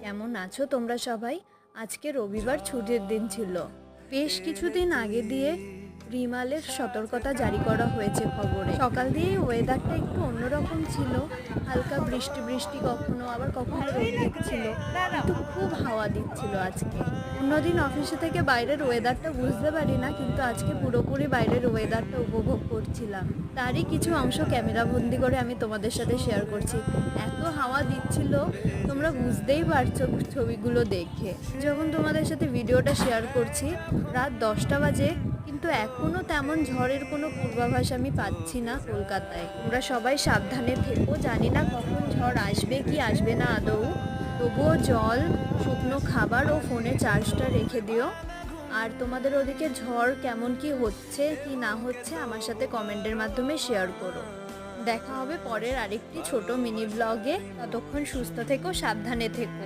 কেমন আছো তোমরা সবাই? আজকে রবিবার ছুটির দিন ছিল। বেশ কিছুদিন আগে দিয়ে রিমালের সতর্কতা জারি করা হয়েছে খবরে। সকাল দিয়েই ওয়েদারটা একটু অন্যরকম ছিল, হালকা বৃষ্টি বৃষ্টি কখনো আবার কখনো রোদ দিচ্ছিল, কিন্তু খুব হাওয়া দিচ্ছিল আজকে। অন্যদিন অফিসে থেকে বাইরের ওয়েদারটা বুঝতে পারি না, কিন্তু আজকে পুরোপুরি বাইরের ওয়েদারটা উপভোগ করছিলাম। তারই কিছু অংশ ক্যামেরাবন্দি করে আমি তোমাদের সাথে শেয়ার করছি। এত হাওয়া দিচ্ছিল, তোমরা বুঝতেই পারছো ছবিগুলো দেখে। যখন তোমাদের সাথে ভিডিওটা শেয়ার করছি রাত 10টা বাজে, কিন্তু এখনও তেমন ঝড়ের কোনো পূর্বাভাস আমি পাচ্ছি না কলকাতায়। তোমরা সবাই সাবধানে থেকো, জানি না কখন ঝড় আসবে কি আসবে না আদৌ। তবুও জল, শুকনো খাবার ও ফোনে চার্জটা রেখে দিও। আর তোমাদের ওদিকে ঝড় কেমন কি হচ্ছে কি না হচ্ছে আমার সাথে কমেন্টের মাধ্যমে শেয়ার করো। দেখা হবে পরের আরেকটি ছোট মিনি ব্লগে। ততক্ষণ সুস্থ থেকো, সাবধানে থেকো।